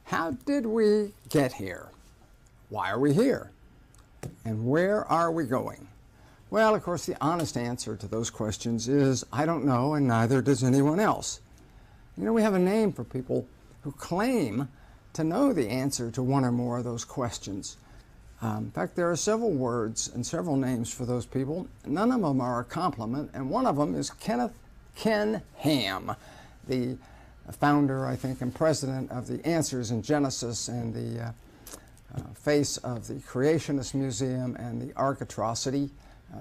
How did we get here? Why are we here? And where are we going? Well, of course, the honest answer to those questions is, I don't know, and neither does anyone else. You know, we have a name for people who claim to know the answer to one or more of those questions. In fact, there are several words and several names for those people. None of them are a compliment, and one of them is Ken Ham, the founder, I think, and president of the Answers in Genesis and the face of the Creationist Museum and the Ark Atrocity,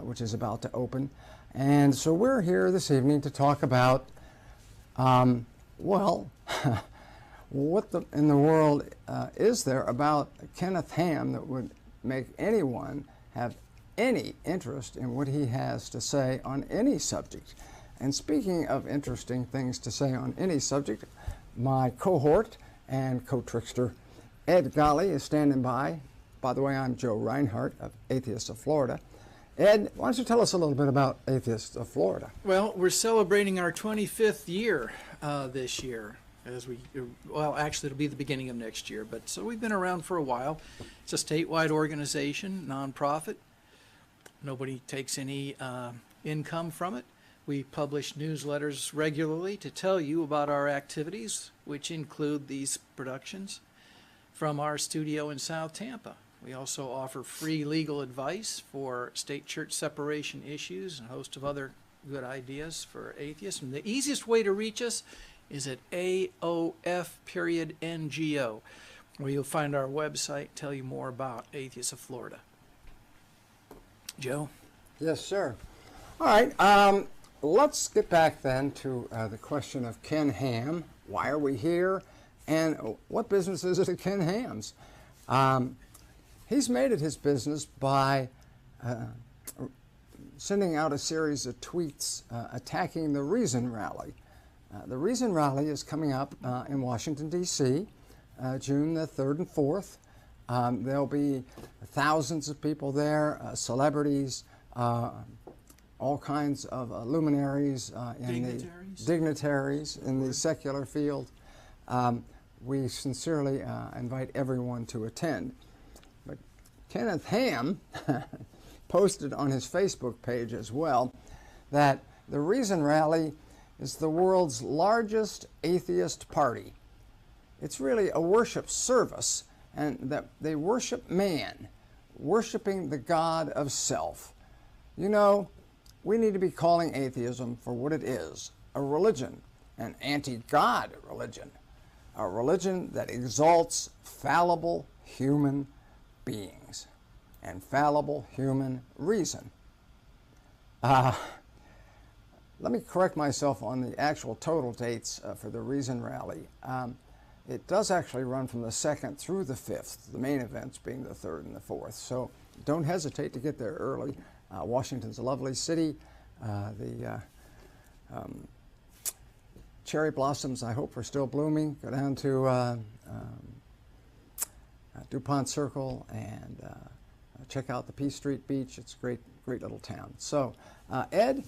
which is about to open. And so we're here this evening to talk about, well, what in the world is there about Kenneth Ham that would make anyone have any interest in what he has to say on any subject? And speaking of interesting things to say on any subject, my cohort and co-trickster Ed Golly is standing by. By the way, I'm Joe Reinhardt of Atheists of Florida. Ed, why don't you tell us a little bit about Atheists of Florida? Well, we're celebrating our 25th year this year. Well, actually, it'll be the beginning of next year, but so we've been around for a while. It's a statewide organization, nonprofit. Nobody takes any income from it. We publish newsletters regularly to tell you about our activities, which include these productions from our studio in South Tampa. We also offer free legal advice for state-church separation issues and a host of other good ideas for atheists. And the easiest way to reach us is at AOF.NGO, where you'll find our website, tell you more about Atheists of Florida. Joe? Yes, sir. All right, let's get back then to the question of Ken Ham. Why are we here? And what business is it at Ken Ham's? He's made it his business by sending out a series of tweets attacking the Reason Rally. The Reason Rally is coming up in Washington, D.C., June the 3rd and 4th. There'll be thousands of people there, celebrities, all kinds of luminaries, dignitaries in the secular field. We sincerely invite everyone to attend. But Kenneth Ham posted on his Facebook page as well that the Reason Rally is the world's largest atheist party. It's really a worship service, and that they worship man, worshiping the God of self. You know, we need to be calling atheism for what it is, a religion, an anti-God religion, a religion that exalts fallible human beings and fallible human reason. Let me correct myself on the actual total dates for the Reason Rally. It does actually run from the 2nd through the 5th, the main events being the 3rd and the 4th. So don't hesitate to get there early. Washington's a lovely city. The cherry blossoms, I hope, are still blooming. Go down to DuPont Circle and check out the Peace Street Beach. It's a great little town. So, Ed,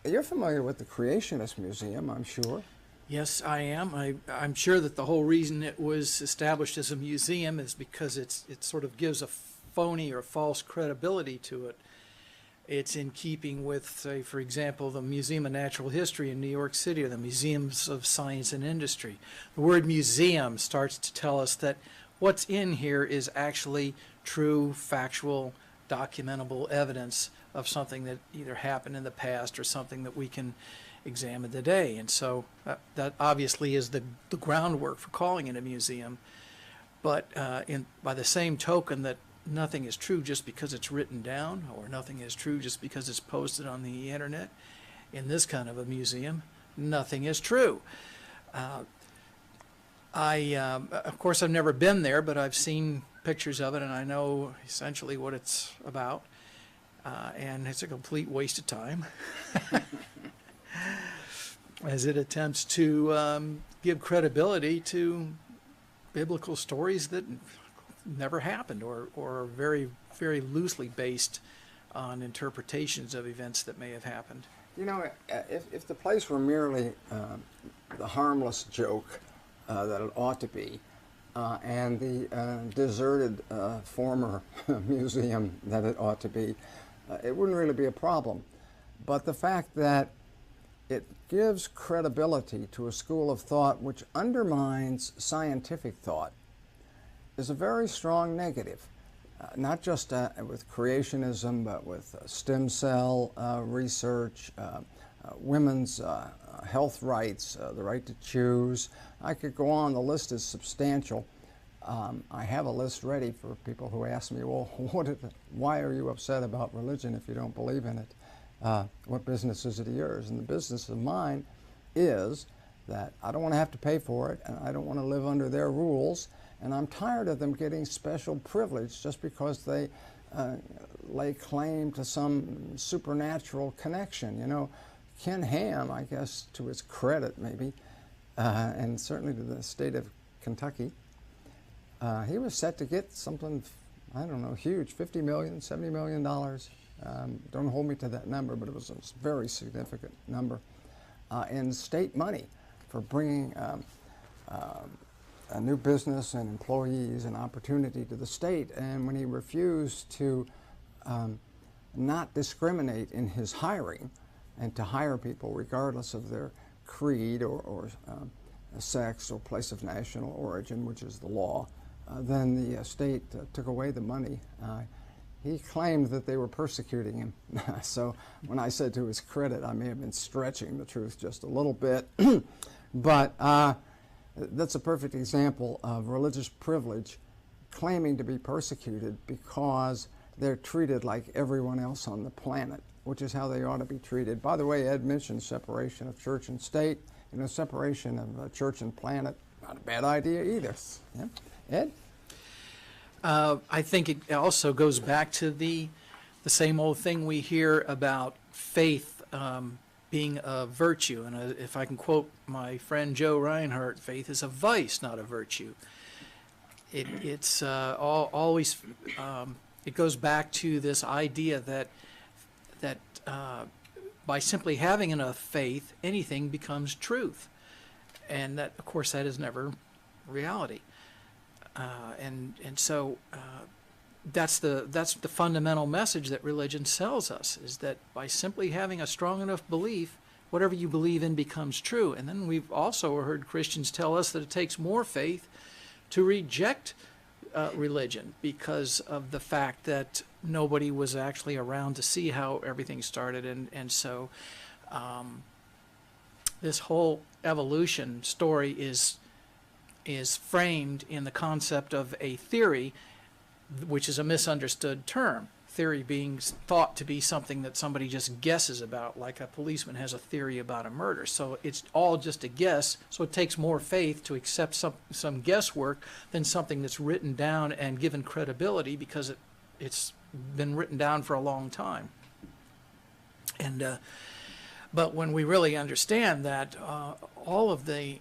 you're familiar with the Creationist Museum, I'm sure. Yes, I am. I'm sure that the whole reason it was established as a museum is because it sort of gives a phony or false credibility to it. It's in keeping with, say, for example, the Museum of Natural History in New York City or the Museums of Science and Industry. The word museum starts to tell us that what's in here is actually true, factual, documentable evidence of something that either happened in the past or something that we can examine today. And so that obviously is the groundwork for calling it a museum. But by the same token that nothing is true just because it's written down, or nothing is true just because it's posted on the internet, in this kind of a museum, nothing is true. Of course, I've never been there, but I've seen pictures of it, and I know essentially what it's about. And it's a complete waste of time, as it attempts to give credibility to biblical stories that never happened, or are very, very loosely based on interpretations of events that may have happened. You know, if the place were merely the harmless joke that it ought to be, and the deserted former museum that it ought to be, it wouldn't really be a problem. But the fact that it gives credibility to a school of thought which undermines scientific thought is a very strong negative. Not just with creationism, but with stem cell research, women's health rights, the right to choose. I could go on, the list is substantial. I have a list ready for people who ask me, well, why are you upset about religion if you don't believe in it? What business is it of yours? And the business of mine is that I don't want to have to pay for it, and I don't want to live under their rules, and I'm tired of them getting special privilege just because they lay claim to some supernatural connection. You know, Ken Ham, I guess, to his credit maybe, and certainly to the state of Kentucky, he was set to get something, I don't know, huge, $50 million, $70 million. Don't hold me to that number, but it was a very significant number in state money for bringing a new business and employees and opportunity to the state. And when he refused to not discriminate in his hiring and to hire people regardless of their creed or sex or place of national origin, which is the law, then the state took away the money. He claimed that they were persecuting him. So when I said to his credit, I may have been stretching the truth just a little bit. But that's a perfect example of religious privilege claiming to be persecuted because they're treated like everyone else on the planet, which is how they ought to be treated. By the way, Ed mentioned separation of church and state. You know, separation of church and planet, not a bad idea either. Yeah? Ed? I think it also goes back to the same old thing we hear about faith being a virtue. And if I can quote my friend Joe Reinhardt, faith is a vice, not a virtue. It's always, it goes back to this idea that by simply having enough faith, anything becomes truth. And that, of course, that is never reality. And so that's the fundamental message that religion sells us, is that by simply having a strong enough belief, whatever you believe in becomes true. And then we've also heard Christians tell us that it takes more faith to reject religion because of the fact that nobody was actually around to see how everything started. And so this whole evolution story is framed in the concept of a theory, which is a misunderstood term. Theory being thought to be something that somebody just guesses about, like a policeman has a theory about a murder. So it's all just a guess, so it takes more faith to accept some guesswork than something that's written down and given credibility because it's been written down for a long time. And but when we really understand that all of the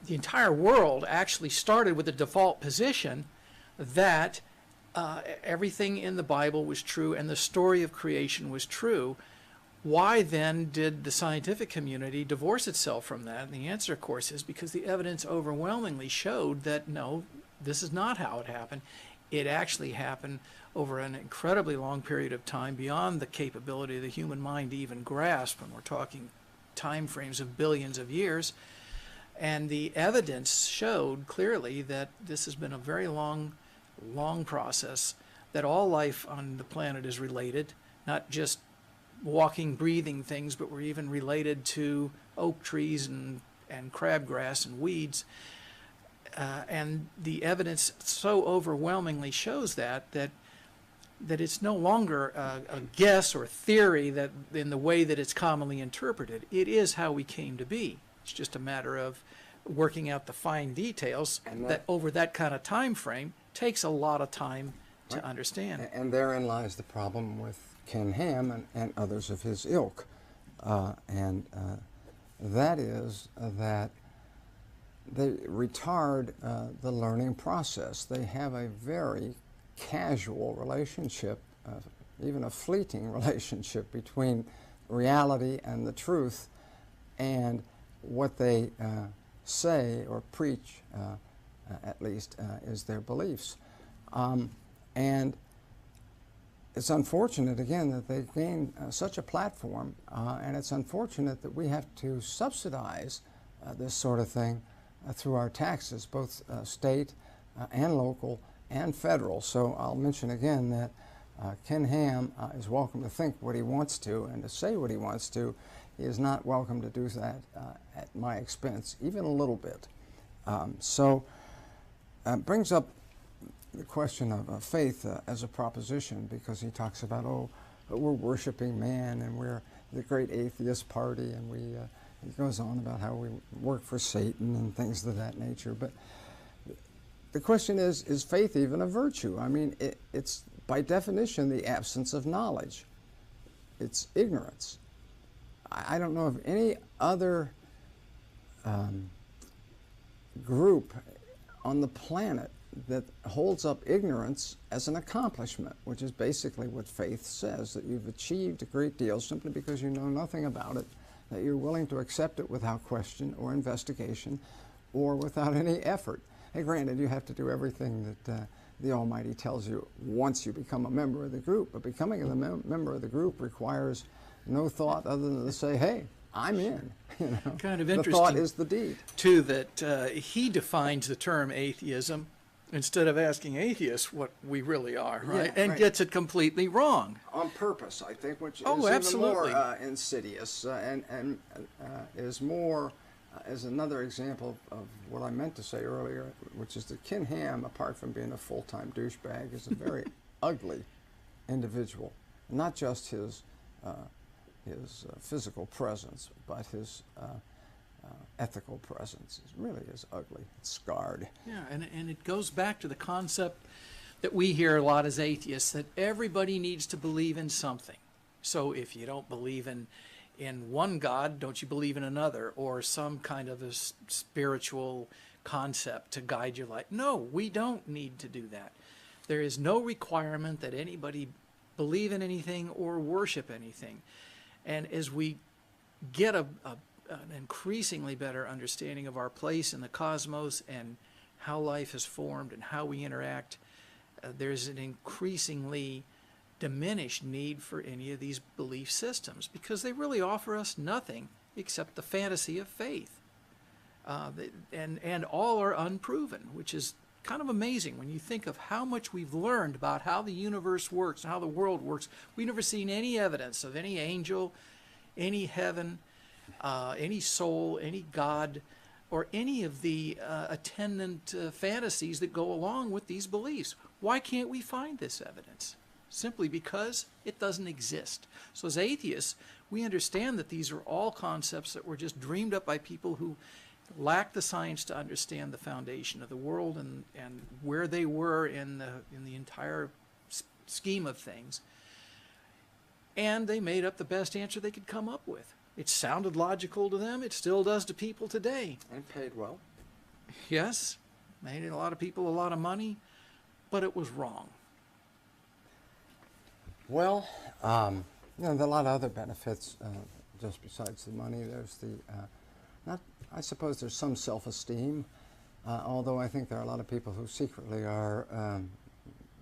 entire world actually started with the default position that everything in the Bible was true and the story of creation was true, why then did the scientific community divorce itself from that? And the answer, of course, is because the evidence overwhelmingly showed that no, this is not how it happened. It actually happened over an incredibly long period of time beyond the capability of the human mind to even grasp, when we're talking time frames of billions of years. And the evidence showed clearly that this has been a very long process, that all life on the planet is related, not just walking, breathing things, but we're even related to oak trees and crabgrass and weeds. And the evidence so overwhelmingly shows that it's no longer a guess or theory that in the way that it's commonly interpreted. It is how we came to be. It's just a matter of working out the fine details, and that over that kind of time frame takes a lot of time to understand. And therein lies the problem with Ken Ham and others of his ilk. And that is that they retard the learning process. They have a very casual relationship, even a fleeting relationship between reality and the truth, and what they say or preach, at least, is their beliefs. And it's unfortunate, again, that they gain such a platform, and it's unfortunate that we have to subsidize this sort of thing through our taxes, both state and local and federal. So I'll mention again that Ken Ham is welcome to think what he wants to and to say what he wants to. He is not welcome to do that at my expense, even a little bit. So brings up the question of faith as a proposition, because he talks about, oh, we're worshiping man and we're the great atheist party, and he goes on about how we work for Satan and things of that nature. But the question is faith even a virtue? I mean, it's by definition the absence of knowledge. It's ignorance. I don't know of any other group on the planet that holds up ignorance as an accomplishment, which is basically what faith says, that you've achieved a great deal simply because you know nothing about it, that you're willing to accept it without question or investigation or without any effort. And granted, you have to do everything that the Almighty tells you once you become a member of the group, but becoming a member of the group requires no thought other than to say, hey, I'm in. You know? Kind of the interesting, thought is the deed. too, that he defines the term atheism instead of asking atheists what we really are, right? Yeah, and right. Gets it completely wrong. On purpose, I think, which Oh, is absolutely. even more insidious and is more, is another example of what I meant to say earlier, which is that Ken Ham, apart from being a full-time douchebag, is a very ugly individual. Not just his physical presence, but his ethical presence. It really is ugly. It's scarred. Yeah, and it goes back to the concept that we hear a lot as atheists, that everybody needs to believe in something. So if you don't believe in one God, don't you believe in another, or some kind of a spiritual concept to guide your life? No, we don't need to do that. There is no requirement that anybody believe in anything or worship anything. And as we get an increasingly better understanding of our place in the cosmos and how life is formed and how we interact, there's an increasingly diminished need for any of these belief systems, because they really offer us nothing except the fantasy of faith. And all are unproven, which is kind of amazing when you think of how much we've learned about how the universe works and how the world works. We've never seen any evidence of any angel, any heaven, any soul, any God, or any of the attendant fantasies that go along with these beliefs. Why can't we find this evidence? Simply because it doesn't exist. So as atheists, we understand that these are all concepts that were just dreamed up by people who lacked the science to understand the foundation of the world and where they were in the entire scheme of things. And they made up the best answer they could come up with. It sounded logical to them. It still does to people today. And paid well. Yes, made a lot of people a lot of money, but it was wrong. Well, there are a lot of other benefits just besides the money. There's I suppose there's some self-esteem, although I think there are a lot of people who secretly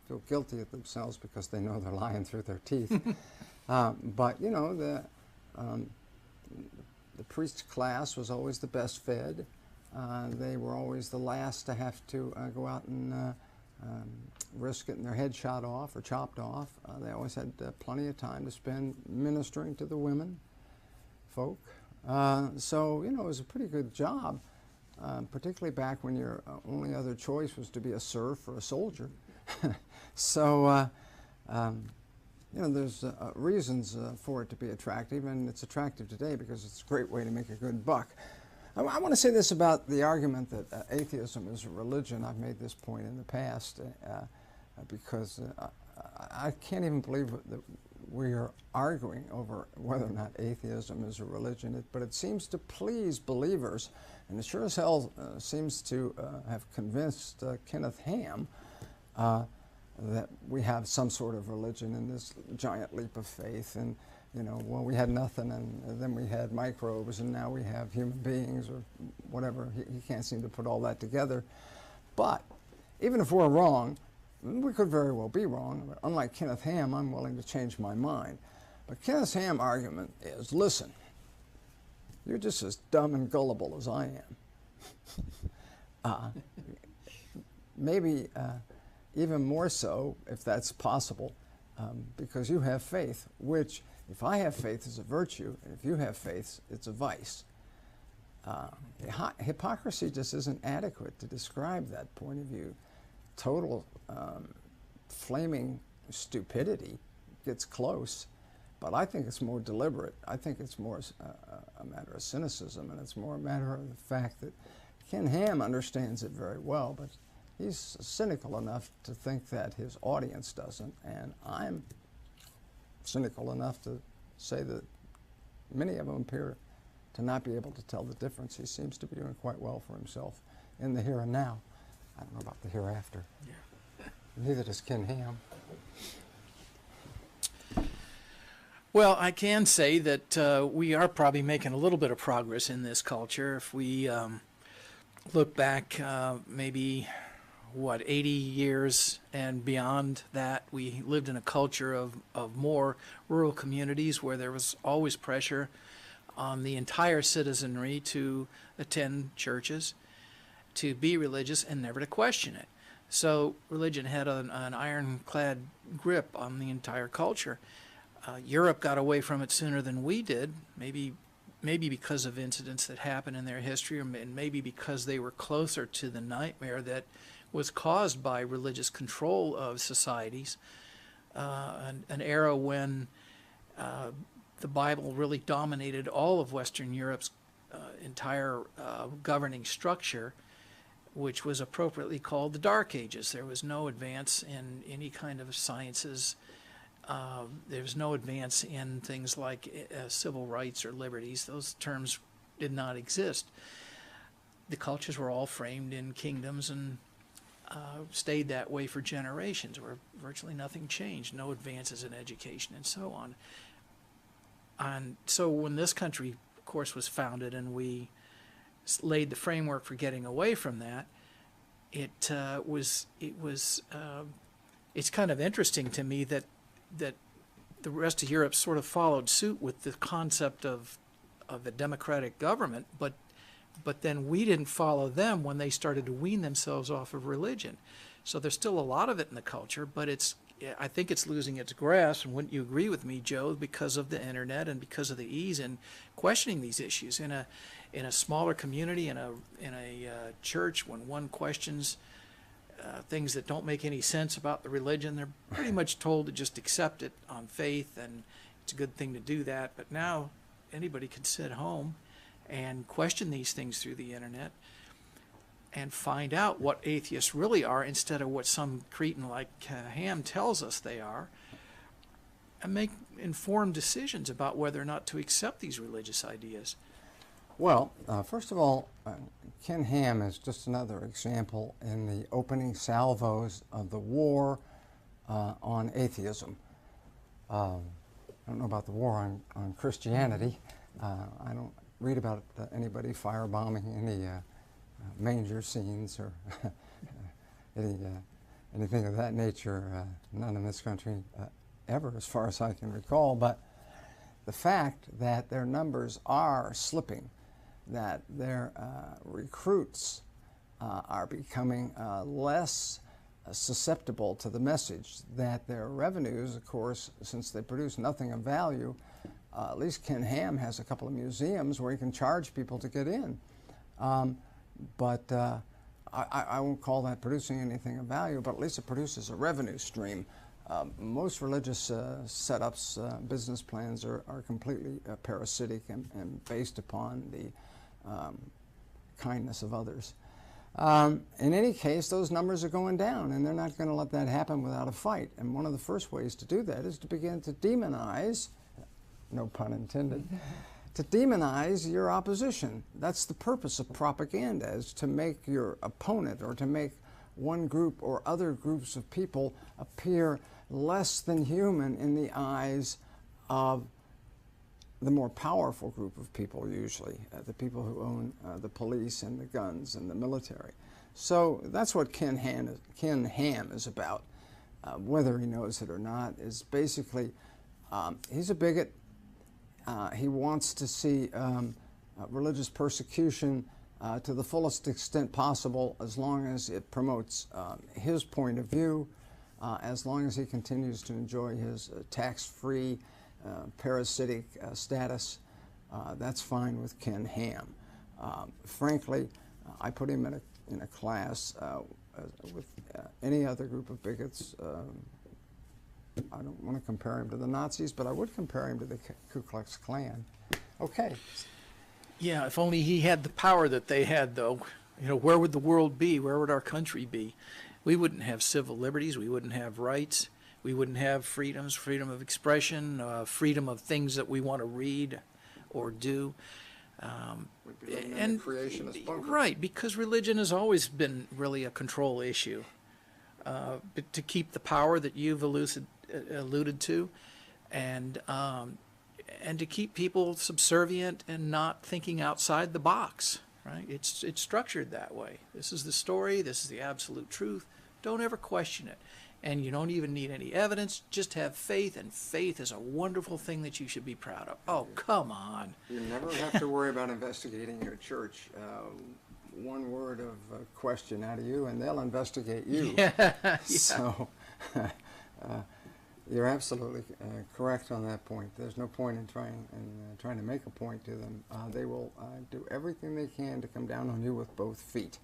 feel guilty of themselves because they know they're lying through their teeth. But the priest class was always the best fed. They were always the last to have to go out and risk getting their head shot off or chopped off. They always had plenty of time to spend ministering to the women folk. So, it was a pretty good job, particularly back when your only other choice was to be a serf or a soldier. So, there's reasons for it to be attractive, and it's attractive today because it's a great way to make a good buck. I want to say this about the argument that atheism is a religion. I've made this point in the past because I can't even believe that we are arguing over whether or not atheism is a religion, but it seems to please believers, and it sure as hell seems to have convinced Kenneth Ham that we have some sort of religion in this giant leap of faith. And we had nothing, and then we had microbes, and now we have human beings, or whatever. He can't seem to put all that together. But even if we're wrong, we could very well be wrong. But unlike Kenneth Ham, I'm willing to change my mind. But Kenneth Ham's argument is, listen, you're just as dumb and gullible as I am. Maybe even more so, if that's possible, because you have faith, which, if I have faith, is a virtue, and if you have faith, it's a vice. Hypocrisy just isn't adequate to describe that point of view. Total flaming stupidity gets close, but I think it's more deliberate. I think it's more a matter of cynicism, and it's more a matter of the fact that Ken Ham understands it very well, but he's cynical enough to think that his audience doesn't, and I'm cynical enough to say that many of them appear to not be able to tell the difference. He seems to be doing quite well for himself in the here and now. I don't know about the hereafter. Yeah. Neither does Ken Ham. Well, I can say that we are probably making a little bit of progress in this culture. If we look back maybe, 80 years and beyond that, we lived in a culture of more rural communities where there was always pressure on the entire citizenry to attend churches, to be religious, and never to question it. So religion had an ironclad grip on the entire culture. Europe got away from it sooner than we did, maybe because of incidents that happened in their history, and maybe because they were closer to the nightmare that was caused by religious control of societies, an era when the Bible really dominated all of Western Europe's entire governing structure, which was appropriately called the Dark Ages. There was no advance in any kind of sciences. There was no advance in things like civil rights or liberties. Those terms did not exist. The cultures were all framed in kingdoms and stayed that way for generations, where virtually nothing changed, no advances in education and so on. And so when this country, of course, was founded and we laid the framework for getting away from that, it's kind of interesting to me that the rest of Europe sort of followed suit with the concept of a democratic government, but then we didn't follow them when they started to wean themselves off of religion. So there's still a lot of it in the culture, but I think it's losing its grasp, and wouldn't you agree with me, Joe, because of the internet and because of the ease in questioning these issues. In a smaller community, in a church, when one questions things that don't make any sense about the religion, they're pretty much told to just accept it on faith, and it's a good thing to do that. But now anybody can sit home and question these things through the internet and find out what atheists really are instead of what some cretin like Ham tells us they are, and make informed decisions about whether or not to accept these religious ideas. Well, first of all, Ken Ham is just another example in the opening salvos of the war on atheism. I don't know about the war on Christianity. I don't read about anybody firebombing any manger scenes or anything of that nature. None in this country ever, as far as I can recall. But the fact that their numbers are slipping, that their recruits are becoming less susceptible to the message, that their revenues, of course, since they produce nothing of value, at least Ken Ham has a couple of museums where he can charge people to get in. But I won't call that producing anything of value, but at least it produces a revenue stream. Most religious setups, business plans are completely parasitic and based upon the kindness of others. In any case, those numbers are going down, and they're not going to let that happen without a fight. And one of the first ways to do that is to begin to demonize, no pun intended, to demonize your opposition. That's the purpose of propaganda, is to make your opponent, or to make one group or other groups of people appear less than human in the eyes of the more powerful group of people usually, the people who own the police and the guns and the military. So that's what Ken Ham is about, whether he knows it or not, is basically he's a bigot. He wants to see religious persecution to the fullest extent possible, as long as it promotes his point of view, as long as he continues to enjoy his tax-free parasitic status. That's fine with Ken Ham. Frankly, I put him in a class with any other group of bigots. I don't want to compare him to the Nazis, but I would compare him to the Ku Klux Klan. Okay. Yeah, if only he had the power that they had, though. You know, where would the world be? Where would our country be? We wouldn't have civil liberties. We wouldn't have rights. We wouldn't have freedoms, freedom of expression, freedom of things that we want to read or do. We'd be living in a creationist bunker. Right, because religion has always been really a control issue. But to keep the power that you've alluded to, and to keep people subservient and not thinking outside the box. Right? It's structured that way. This is the story. This is the absolute truth. Don't ever question it. And you don't even need any evidence. Just have faith, and faith is a wonderful thing that you should be proud of. Oh, come on. You never have to worry about investigating your church. One word of question out of you, and they'll investigate you. Yeah. So you're absolutely correct on that point. There's no point in trying to make a point to them. They will do everything they can to come down on you with both feet.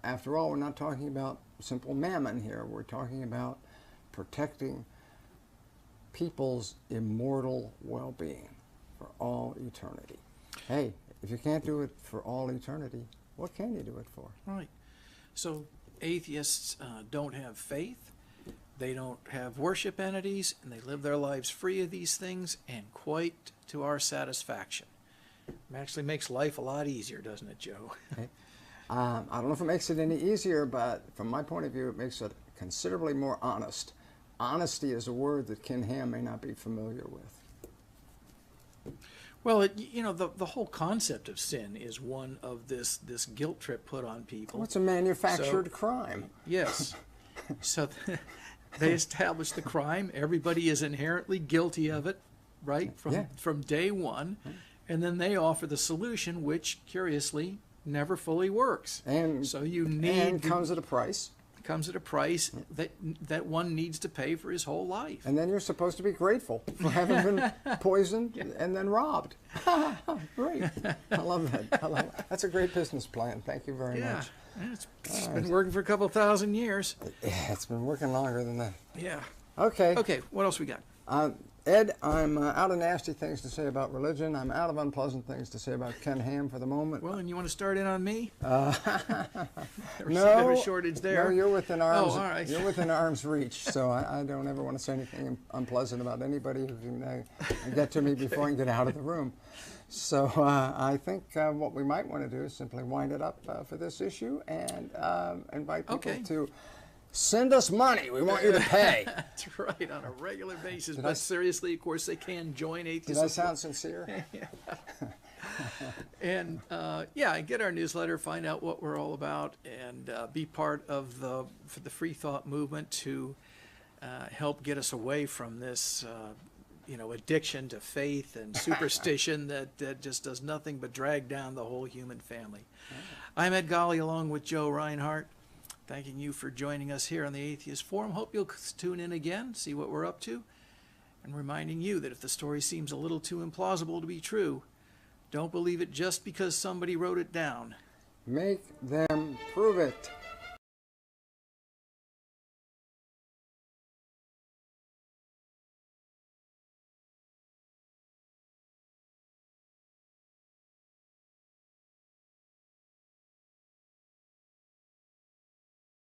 After all, we're not talking about simple mammon here. We're talking about protecting people's immortal well-being for all eternity. Hey, if you can't do it for all eternity, what can you do it for? Right. So atheists don't have faith. They don't have worship entities, and they live their lives free of these things, and quite to our satisfaction. It actually makes life a lot easier, doesn't it, Joe? Okay. I don't know if it makes it any easier, but from my point of view, it makes it considerably more honest. Honesty is a word that Ken Ham may not be familiar with. Well, the whole concept of sin is one of this guilt trip put on people. Well, it's a manufactured crime. Yes. So they establish the crime. Everybody is inherently guilty of it, right, from day one. And then they offer the solution, which, curiously, never fully works. And so you need and comes at a price. Comes at a price that one needs to pay for his whole life. And then you're supposed to be grateful for having been poisoned and then robbed. Great. I love that. That's a great business plan. Thank you very much. It's been working for a couple thousand years. Yeah, it's been working longer than that. Yeah. Okay. Okay, what else we got? Ed, I'm out of nasty things to say about religion. I'm out of unpleasant things to say about Ken Ham for the moment. Well, and you want to start in on me? No, a shortage there. No, you're within arms. Oh, all right. You're within arm's reach. So I don't ever want to say anything unpleasant about anybody who can get to me before I can get out of the room. So I think what we might want to do is simply wind it up for this issue and invite people to send us money. We want you to pay. That's right, on a regular basis. But seriously, of course, they can join Atheists. Did I sound sincere? And get our newsletter, find out what we're all about, and be part of the free thought movement to help get us away from this addiction to faith and superstition that just does nothing but drag down the whole human family. I'm Ed Golly, along with Joe Reinhardt, thanking you for joining us here on the Atheist Forum. Hope you'll tune in again, see what we're up to, and reminding you that if the story seems a little too implausible to be true, don't believe it just because somebody wrote it down. Make them prove it.